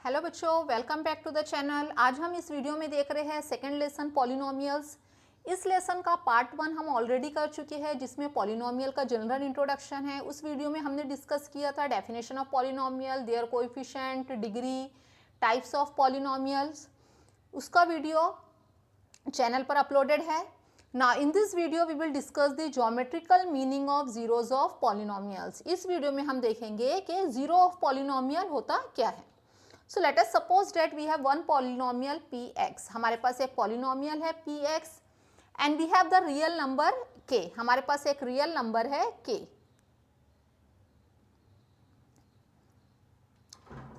Hello बच्चों, welcome back to the channel. आज हम इस वीडियो में देख रहे हैं सेकंड लेसन पॉलिनोमियल्स। इस लेसन का पार्ट 1 हम ऑलरेडी कर चुके हैं, जिसमें पॉलिनोमियल का जनरल इंट्रोडक्शन है। उस वीडियो में हमने डिस्कस किया था definition of polynomial, their coefficient, degree, types of polynomials. उसका वीडियो चैनल पर अपलोडेड है। Now in this video we will discuss the geometrical meaning of zeros of polynomials. इस वीडियो में हम देखेंगे कि जीरो ऑफ पॉलिनोमियल होता क्या है। So let us suppose that we have one polynomial px. हमारे पास एक polynomial है px and we have the real number k. हमारे पास एक real number है k.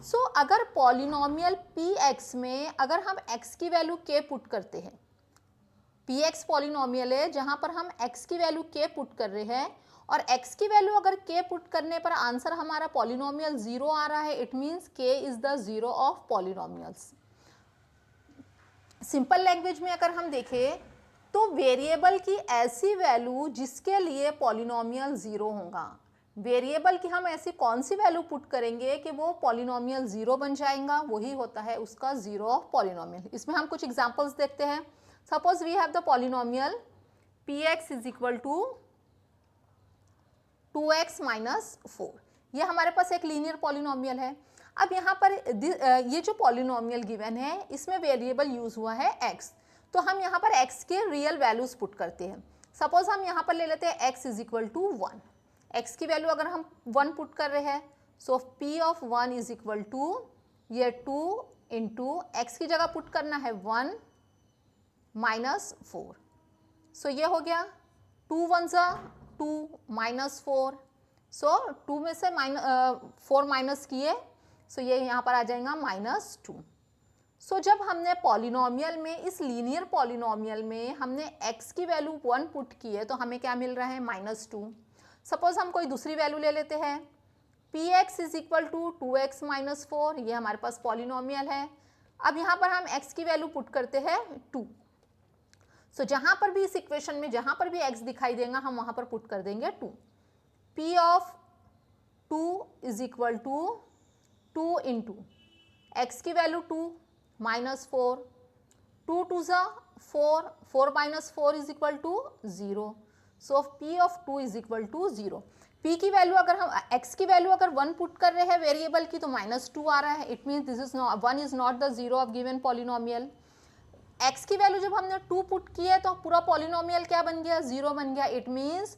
So अगर polynomial px में अगर हम x की वैल्यू k पुट करते हैं, px polynomial है जहां पर हम x की वैल्यू k पुट कर रहे हैं और x की वैल्यू अगर k पुट करने पर आंसर हमारा पॉलिनोमियल 0 आ रहा है, it means k is the zero of polynomials. Simple language में अगर हम देखें तो वेरिएबल की ऐसी वैल्यू जिसके लिए पॉलिनोमियल 0 होगा, वेरिएबल की हम ऐसी कौन सी वैल्यू पुट करेंगे कि वो पॉलिनोमियल 0 बन जाएगा, वही होता है उसका जीरो ऑफ पॉलिनोमियल। इसमें हम कुछ एग्जांपल्स देखते हैं। Suppose we have the polynomial px is equal to 2x minus 4। ये हमारे पास एक लीनियर पॉलिनोमियल है। अब यहाँ पर ये जो पॉलिनोमियल गिवन है इसमें वेरिएबल यूज हुआ है x, तो हम यहाँ पर x के रियल वैल्यूज पुट करते हैं। सपोज हम यहाँ पर ले लेते हैं x is equal to 1। x की वैल्यू अगर हम 1 पुट कर रहे हैं, so p of 1 is equal to ये 2 इंटू x की जगह पुट करना है 1 माइनस 4। सो ये हो गया 2 1 जा 2 माइनस 4। सो 2 में से 4 माइनस किए, सो ये यहाँ पर आ जाएगा माइनस 2। सो जब हमने पॉलिनोमियल में, इस लीनियर पॉलिनोमियल में हमने x की वैल्यू 1 पुट की है तो हमें क्या मिल रहा है माइनस 2। सपोज हम कोई दूसरी वैल्यू ले लेते हैं, px is equal to 2x minus 4। ये हमारे पास पॉलिनोमियल है। अब यहाँ पर हम x की वैल्यू पुट करते हैं 2। सो जहां पर भी इस इक्वेशन में जहां पर भी x दिखाई देगा हम वहां पर पुट कर देंगे 2। p of 2 is equal to 2 into X की वैल्यू 2 माइनस 4, 2 2 जा 4, 4 minus 4 is equal to 0। So p of 2 is equal to 0। p की वैल्यू अगर हम x की वैल्यू अगर 1 पुट कर रहे हैं वेरिएबल की तो माइनस 2 आ रहा है, it means this is 1 is not the zero of given polynomial. x की वैल्यू जब हमने 2 पुट की है तो पूरा पॉलिनोमियल क्या बन गया, 0 बन गया। It means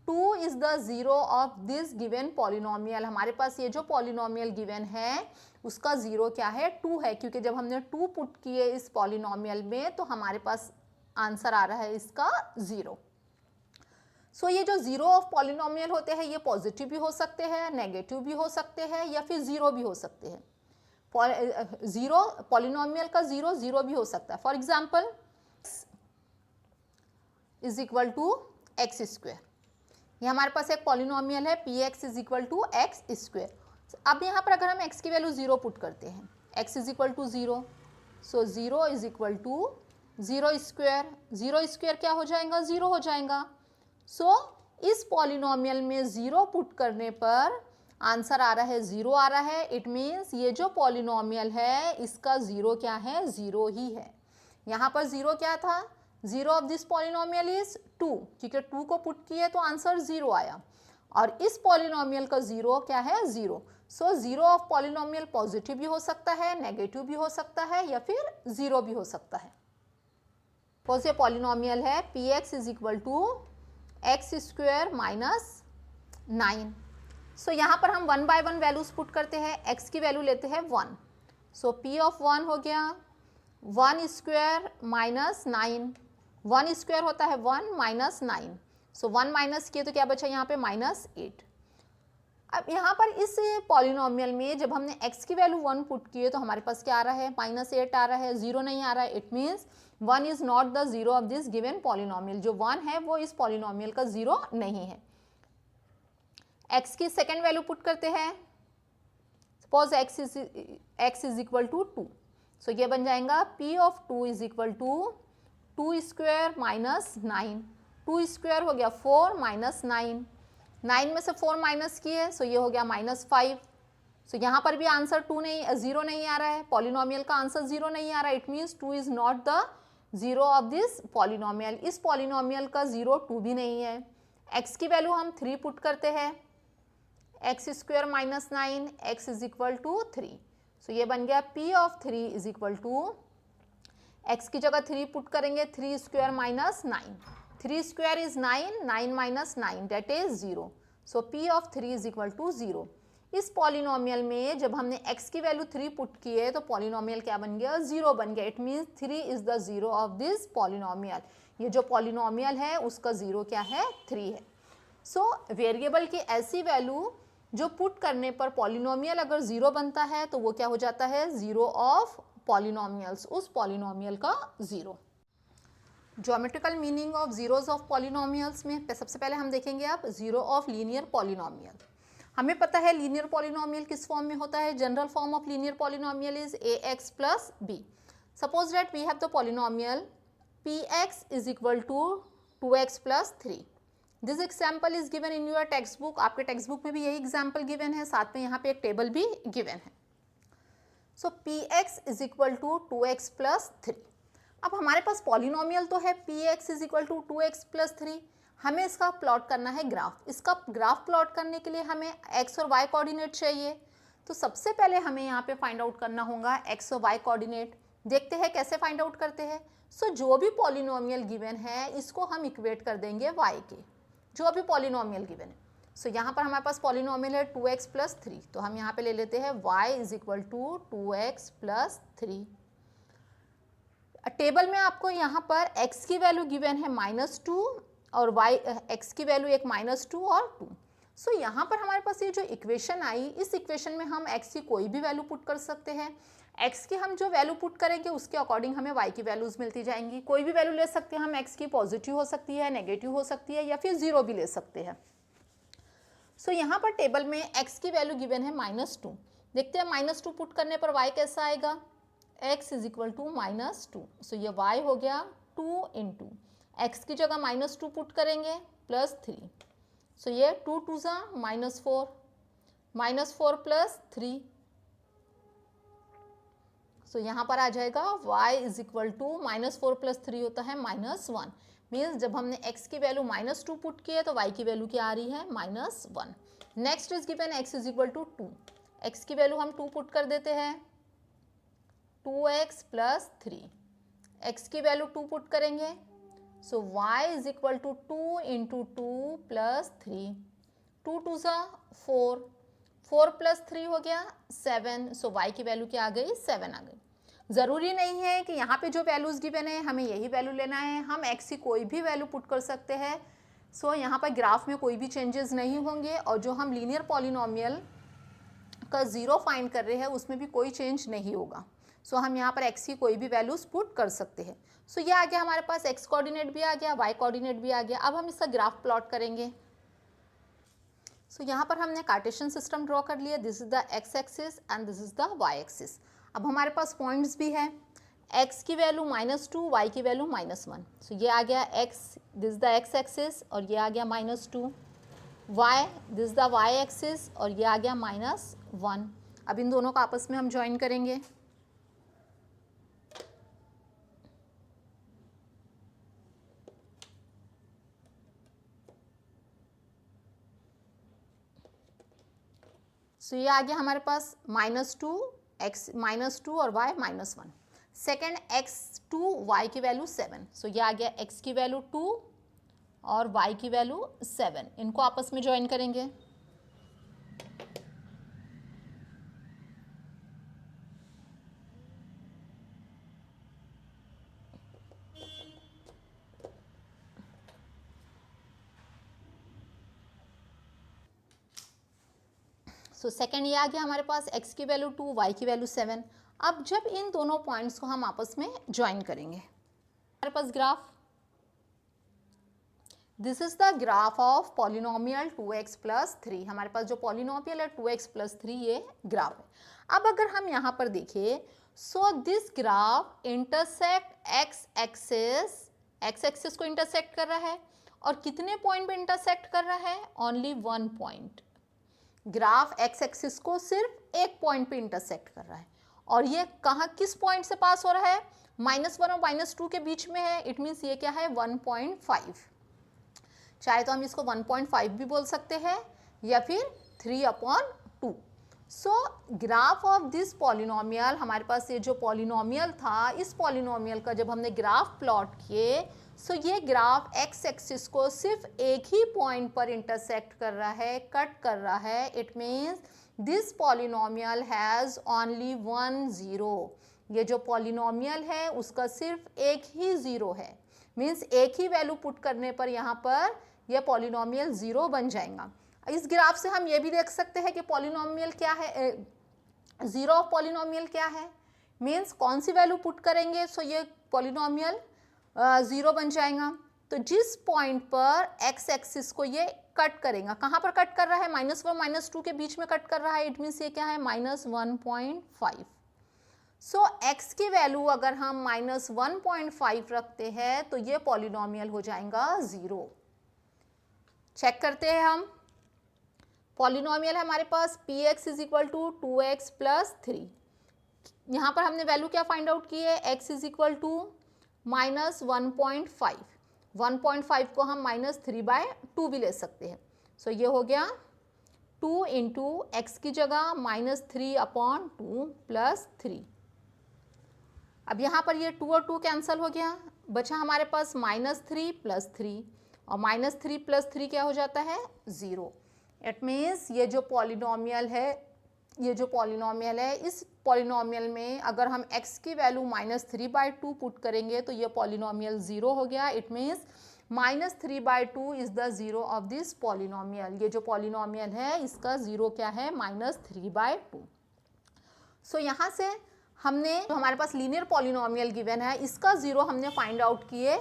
2 is the zero of this given polynomial. हमारे पास ये जो पॉलिनोमियल गिवन है उसका जीरो क्या है, 2 है, क्योंकि जब हमने 2 पुट किए इस पॉलिनोमियल में तो हमारे पास आंसर आ रहा है इसका 0। सो ये जो जीरो ऑफ पॉलिनोमियल होते हैं ये पॉजिटिव भी हो सकते हैं, नेगेटिव भी हो सकते हैं या फिर जीरो भी हो सकते हैं। जीरो पॉलिनोमियल का जीरो भी हो सकता है। For example is equal to X square, ये हमारे पास एक पॉलिनोमियल है px is equal to X square. अब यहाँ पर अगर हम x की वैल्यू 0 पुट करते हैं, x is equal to 0, so 0 is equal to 0 square. 0 square क्या हो जाएगा, 0 हो जाएगा। सो इस पॉलिनोमियल में 0 पुट करने पर आंसर आ रहा है 0 आ रहा है। इट मीन्स ये जो पॉलिनोमियल है इसका 0 क्या है, 0 ही है। यहाँ पर 0 क्या था, zero of this polynomial is 2, क्योंकि 2 को पुट किए तो आंसर 0 आया। और इस पॉलिनोमियल का 0 क्या है, 0। So zero of polynomial positive भी हो सकता है, नेगेटिव भी हो सकता है या फिर 0 भी हो सकता है। सपोज ये पॉलिनोमियल है px is equal to X square minus 9। So यहाँ पर हम 1 बाय 1 वैल्यूज पुट करते हैं। x की वैल्यू लेते हैं 1, सो p ऑफ 1 हो गया 1 स्क्वेयर माइनस 9। 1 स्क्वेयर होता है 1 माइनस 9, सो 1 माइनस किए तो क्या बचा यहाँ पे माइनस 8। अब यहाँ पर इस पॉलिनोमियल में जब हमने x की वैल्यू 1 पुट की है तो हमारे पास क्या आ रहा है, माइनस 8 आ रहा है, 0 नहीं आ रहा है। It means 1 is not the zero of this given polynomial. जो 1 है वो इस पॉलिनोमियल का 0 नहीं है। x की सेकेंड वैल्यू पुट करते हैं, suppose x is equal to 2, so ये बन जाएगा p of 2 is equal to 2 square minus 9। 2 square हो गया 4 माइनस 9, 9 में से 4 माइनस किए, सो ये हो गया -5। सो यहाँ पर भी आंसर 0 नहीं आ रहा है, पॉलिनोमियल का आंसर 0 नहीं आ रहा है, it means 2 is not the 0 of this polynomial. इस पॉलिनोमियल का 0 2 भी नहीं है। x की वैल्यू हम 3 पुट करते हैं, x square minus 9, x is equal to 3। So ये बन गया p of 3 is equal to, x की जगह 3 पुट करेंगे, 3 square minus 9, 3 square is 9, 9 minus 9 that is 0। So p of 3 is equal to 0। इस पॉलिनोमियल में जब हमने x की वैल्यू 3 पुट की है तो पॉलिनोमियल क्या बन गया, 0 बन गया। It means 3 is the 0 of this polynomial. ये जो पॉलिनोमियल है उसका 0 क्या है, 3 है। सो वेरिएबल की ऐसी वैल्यू जो पुट करने पर पॉलिनोमियल अगर 0 बनता है तो वो क्या हो जाता है, 0 ऑफ पॉलिनोमियल्स, उस पॉलिनोमियल का 0। Geometrical meaning of zeros of polynomials में सबसे पहले हम देखेंगे अब 0 ऑफ लीनियर पॉलिनोमियल। हमें पता है लीनियर पॉलिनोमियल किस फॉर्म में होता है, general form of linear polynomial is ax plus b। Suppose that we have the polynomial px is equal to 2x plus 3। This example is given in your text book. आपके text book में भी यही example given है, साथ में यहाँ पे एक टेबल भी गिवन है। So px is equal to 2x plus 3। अब हमारे पास पॉलिनोमियल तो है px is equal to 2x plus 3, हमें इसका प्लॉट करना है ग्राफ। इसका ग्राफ प्लॉट करने के लिए हमें x और y कोऑर्डिनेट चाहिए। तो सबसे पहले हमें यहाँ पे फाइंड आउट करना होगा x और y कोऑर्डिनेट। देखते हैं कैसे फाइंड आउट करते हैं। सो जो भी पॉलिनोमियल गिवन है इसको हम इक्वेट कर देंगे y के, जो भी पॉलिनोमियल गिवन है। सो यहाँ पर हमारे पास पॉलिनोमियल है 2x प्लस 3, तो हम यहाँ पे ले लेते हैं y is equal to 2x plus 3। Table में आपको यहाँ पर x की वैल्यू गिवन है -2 और x की वैल्यू एक -2 और 2। सो यहाँ पर हमारे पास ये जो इक्वेशन आई, इस इक्वेशन में हम x की कोई भी वैल्यू पुट कर सकते हैं। x की हम जो वैल्यू पुट करेंगे उसके अकॉर्डिंग हमें y की वैल्यूज़ मिलती जाएंगी। कोई भी वैल्यू ले सकते हैं हम, x की पॉजिटिव हो सकती है, नेगेटिव हो सकती है, या फिर 0 भी ले सकते हैं। सो यहाँ पर टेबल में x की वैल्यू गिवन है -2। देखते हैं -2 पुट करने पर y कैसा आएगा, x is equal to -2। So ये y हो गया 2 इंटू x की जगह -2 पुट करेंगे प्लस 3। सो ये 2 2 ज़ा -4, -4 प्लस 3। सो यहाँ पर आ जाएगा y is equal to -4 plus 3 होता है -1। मीन्स जब हमने x की वैल्यू -2 पुट की है तो y की वैल्यू क्या आ रही है, -1। Next is given x is equal to 2। x की वैल्यू हम 2 पुट कर देते हैं, 2x प्लस 3। x की वैल्यू 2 पुट करेंगे, so y is equal to 2 into 2 plus 3। 2 2 ज़ा 4, 4 प्लस 3 हो गया 7। सो y की वैल्यू क्या आ गई, 7 आ गई। ज़रूरी नहीं है कि यहाँ पे जो वैल्यूज़ गिवन है हमें यही वैल्यू लेना है, हम x की कोई भी वैल्यू पुट कर सकते हैं। सो यहाँ पर ग्राफ में कोई भी चेंजेस नहीं होंगे और जो हम लीनियर पॉलिनोमियल का 0 फाइंड कर रहे हैं उसमें भी कोई चेंज नहीं होगा। सो हम यहाँ पर x की कोई भी वैल्यूज़ पुट कर सकते हैं। सो ये आ गया हमारे पास, x कोऑर्डिनेट भी आ गया, y कोऑर्डिनेट भी आ गया। अब हम इसका ग्राफ प्लॉट करेंगे। सो यहाँ पर हमने कार्टेशियन सिस्टम ड्रॉ कर लिया। This is the x axis and this is the y axis. अब हमारे पास पॉइंट्स भी है, x की वैल्यू -2, y की वैल्यू -1। सो ये आ गया x, this is the x axis, और ये आ गया -2। y, this is the y axis, और ये आ गया -1। अब इन दोनों को आपस में हम ज्वाइन करेंगे। सो ये आ गया हमारे पास -2 x -2 और y -1। सेकेंड x2 y की वैल्यू 7। सो ये आ गया x की वैल्यू 2 और y की वैल्यू 7। इनको आपस में ज्वाइन करेंगे। सो सेकेंड ये आ गया हमारे पास, x की वैल्यू 2, y की वैल्यू 7। अब जब इन दोनों पॉइंट्स को हम आपस में ज्वाइन करेंगे, हमारे पास graph, this is the graph of polynomial 2x plus 3। हमारे पास जो पॉलिनोमियल है 2x प्लस 3 ये ग्राफ है। अब अगर हम यहाँ पर देखें, so this graph intersect x axis को इंटरसेक्ट कर रहा है, और कितने पॉइंट पे इंटरसेक्ट कर रहा है, only 1 point. Graph x axis को सिर्फ एक पॉइंट पे इंटरसेक्ट कर रहा है, और ये कहाँ किस पॉइंट से पास हो रहा है, -1 और -2 के बीच में है। इट मीन्स ये क्या है 1.5, चाहे तो हम इसको 1.5 भी बोल सकते हैं या फिर 3/2। सो ग्राफ ऑफ दिस पॉलिनोमियल, हमारे पास ये जो पॉलिनोमियल था, इस पॉलिनोमियल का जब हमने ग्राफ प्लॉट किए, सो ये ग्राफ एक्स एक्सिस को सिर्फ एक ही पॉइंट पर इंटरसेक्ट कर रहा है, कट कर रहा है। It means this polynomial has only 1 0। ये जो पॉलिनोमियल है उसका सिर्फ एक ही ज़ीरो है, मीन्स एक ही वैल्यू पुट करने पर यहाँ पर यह पॉलिनोमियल 0 बन जाएगा। इस ग्राफ से हम ये भी देख सकते हैं कि पॉलिनोमियल क्या है, ज़ीरो ऑफ पॉलिनोमियल क्या है, मीन्स कौन सी वैल्यू पुट करेंगे सो ये पॉलिनोमियल 0 बन जाएगा। तो जिस पॉइंट पर एक्स एक्सिस को ये कट करेगा, कहाँ पर कट कर रहा है, -1 -2 के बीच में कट कर रहा है। इट मीन्स ये क्या है -1.5। सो x की वैल्यू अगर हम -1.5 रखते हैं तो ये पॉलिनोमियल हो जाएगा 0। चेक करते हैं हम, पॉलिनोमियल है हमारे पास px = 2x + 3। यहाँ पर हमने वैल्यू क्या फाइंड आउट की है, x = -1.5। 1.5 को हम -3/2 भी ले सकते हैं। सो ये हो गया 2 × x की जगह -3/2 + 3। अब यहाँ पर ये 2 और 2 कैंसिल हो गया, बचा हमारे पास -3 + 3, और -3 + 3 क्या हो जाता है 0। इट मीन्स ये जो पॉलिनोमियल है, इस पॉलिनोमियल में अगर हम x की वैल्यू -3/2 पुट करेंगे तो ये पॉलिनोमियल 0 हो गया। It means -3/2 is the 0 of this polynomial. ये जो पॉलिनोमियल है इसका 0 क्या है -3/2। सो यहाँ से हमने जो हमारे पास लीनियर पॉलिनोमियल गिवन है इसका 0 हमने फाइंड आउट किए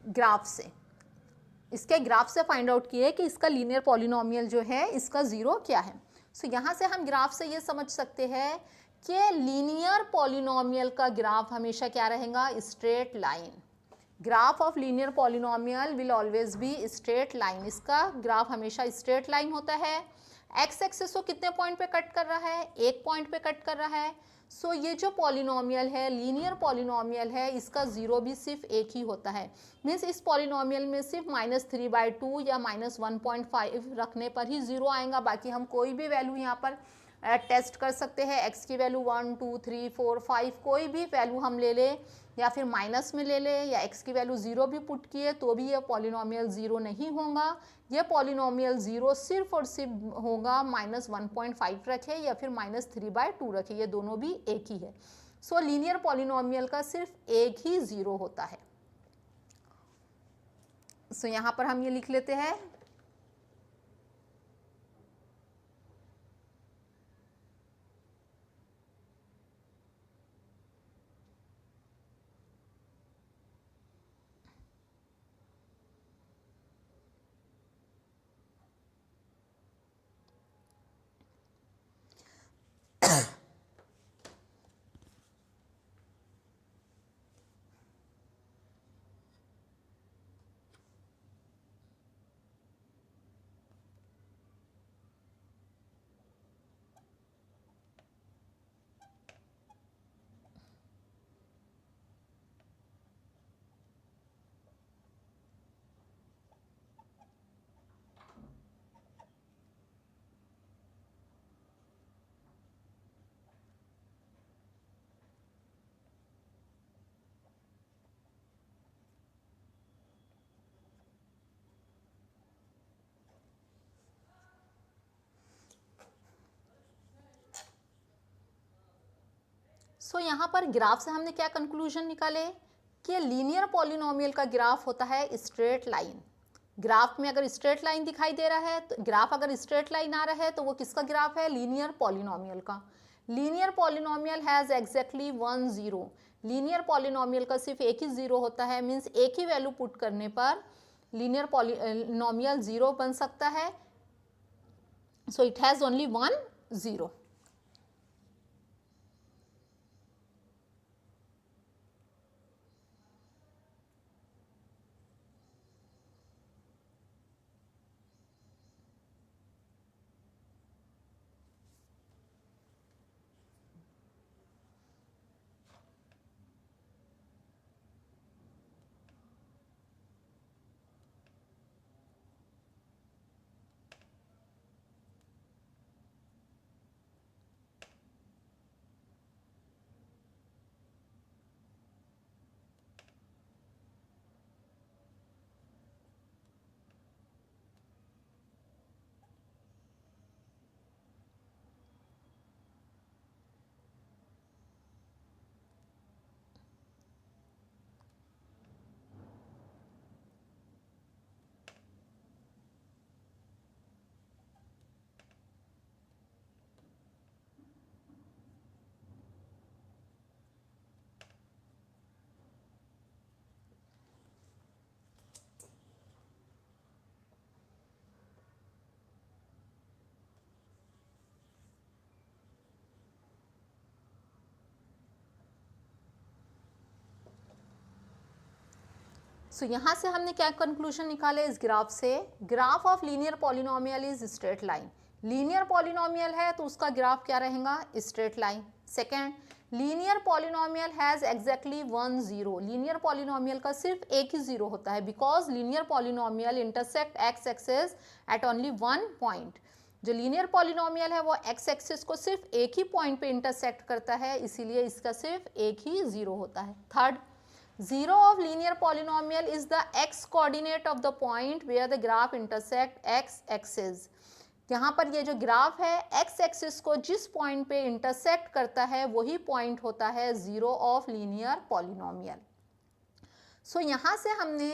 ग्राफ से, इसके ग्राफ से फाइंड आउट किए कि इसका लीनियर पॉलिनोमियल जो है इसका 0 क्या है। सो यहाँ से हम ग्राफ से ये समझ सकते हैं कि लीनियर पॉलिनोमियल का ग्राफ हमेशा क्या रहेगा, straight line. Graph of linear polynomial will always be straight line. इसका ग्राफ हमेशा स्ट्रेट लाइन होता है। एक्स एक्सिस को कितने पॉइंट पे कट कर रहा है, एक पॉइंट पे कट कर रहा है। सो ये जो पॉलिनोमियल है, लीनियर पॉलिनोमियल है, इसका 0 भी सिर्फ एक ही होता है। मीन्स इस पॉलिनोमियल में सिर्फ -3/2 या -1.5 रखने पर ही 0 आएगा। बाकी हम कोई भी वैल्यू यहाँ पर टेस्ट कर सकते हैं। एक्स की वैल्यू 1 2 3 4 5 कोई भी वैल्यू हम ले लें, या फिर माइनस में ले लें, या एक्स की वैल्यू 0 भी पुट किए तो भी ये पॉलिनोमियल 0 नहीं होगा। ये पॉलिनोमियल 0 सिर्फ और सिर्फ होगा -1.5 रखे या फिर -3/2 रखे, ये दोनों भी एक ही है। सो लीनियर पॉलिनोमियल का सिर्फ एक ही 0 होता है। सो यहाँ पर हम ये लिख लेते हैं, सो यहाँ पर ग्राफ से हमने क्या कंक्लूजन निकाले कि लीनियर पॉलिनोमियल का ग्राफ होता है स्ट्रेट लाइन। ग्राफ में अगर स्ट्रेट लाइन दिखाई दे रहा है, तो ग्राफ अगर स्ट्रेट लाइन आ रहा है तो वो किसका ग्राफ है, लीनियर पॉलिनोमियल का। Linear polynomial has exactly 1 0। Linear polynomial का सिर्फ एक ही 0 होता है, मीन्स एक ही वैल्यू पुट करने पर लीनियर पॉलिनोमियल 0 बन सकता है। So it has only 1 0। सो यहाँ से हमने क्या कंक्लूजन निकाले इस ग्राफ से, graph of linear polynomial is straight line. Linear polynomial है तो उसका ग्राफ क्या रहेगा, straight line. Second, linear polynomial has exactly 1 0। Linear polynomial का सिर्फ एक ही जीरो होता है, because linear polynomial intersect x axis at only 1 point. जो लीनियर पॉलिनोमियल है वो एक्स एक्सिस को सिर्फ एक ही पॉइंट पे इंटरसेक्ट करता है, इसीलिए इसका सिर्फ एक ही जीरो होता है। Third, zero of linear polynomial is the x coordinate of the point where the graph intersect x axis। यहाँ पर ये जो ग्राफ है x एक्सिस को जिस पॉइंट पे इंटरसेक्ट करता है वही पॉइंट होता है जीरो ऑफ लीनियर पॉलिनोमियल। सो यहाँ से हमने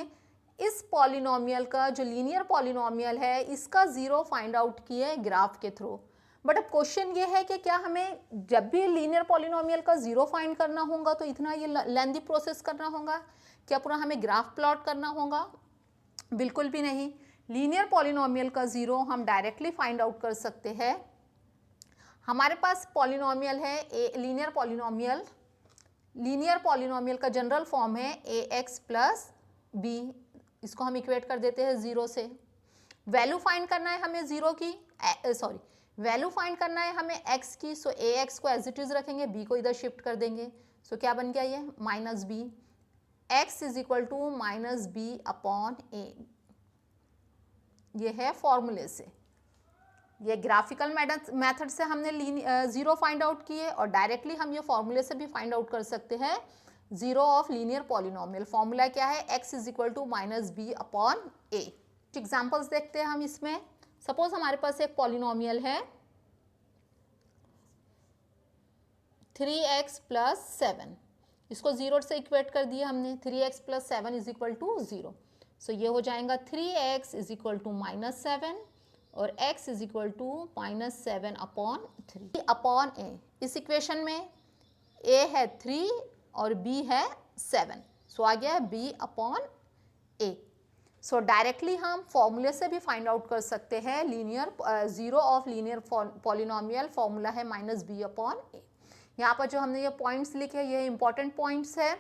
इस पॉलिनोमियल का जो लीनियर पॉलिनोमियल है इसका जीरो फाइंड आउट किए ग्राफ के थ्रू। बट अब क्वेश्चन ये है कि क्या हमें जब भी लीनियर पॉलिनोमियल का जीरो फाइंड करना होगा तो इतना ये लेंथी प्रोसेस करना होगा, क्या पूरा हमें ग्राफ प्लॉट करना होगा? बिल्कुल भी नहीं। लीनियर पॉलिनोमियल का जीरो हम डायरेक्टली फाइंड आउट कर सकते हैं। हमारे पास पॉलिनोमियल है ए, लीनियर पॉलिनोमियल का जनरल फॉर्म है ax प्लस बी। इसको हम इक्वेट कर देते हैं जीरो से। वैल्यू फाइंड करना है हमें जीरो की, वैल्यू फाइंड करना है हमें x की। सो ax को एज इट इज रखेंगे, b को इधर शिफ्ट कर देंगे। सो क्या बन गया ये minus B, x is equal to minus B upon A. ये है फॉर्मूले से, ये ग्राफिकल मेथड से हमने जीरो फाइंड आउट किए और डायरेक्टली हम ये फॉर्मूले से भी फाइंड आउट कर सकते हैं zero of linear polynomial. Formula क्या है, x is equal to minus B upon A. Examples देखते हैं हम इसमें। सपोज हमारे पास एक पॉलिनोमियल है 3x प्लस 7, इसको जीरो से इक्वेट कर दिया हमने। 3x plus 7 is equal to zero. So ये हो जाएगा 3x is equal to minus 7 और x is equal to minus 7 upon 3 upon a। इस इक्वेशन में a है 3 और b है 7, सो आ गया b upon a। So directly हम फॉर्मूले से भी फाइंड आउट कर सकते हैं linear zero of linear polynomial. Formula है माइनस बी अपॉन ए। यहाँ पर जो हमने ये पॉइंट्स लिखे ये इंपॉर्टेंट पॉइंट्स है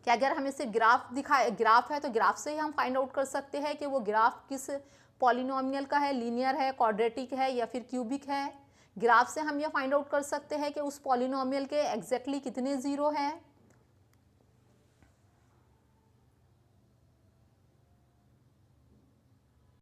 कि अगर हमें सिर्फ ग्राफ है तो ग्राफ से ही हम फाइंड आउट कर सकते हैं कि वो ग्राफ किस पॉलिनोमियल का है, लीनियर है, क्वाड्रेटिक है या फिर क्यूबिक है। ग्राफ से हम ये फाइंड आउट कर सकते हैं कि उस पॉलिनोमियल के एग्जैक्टली कितने जीरो हैं।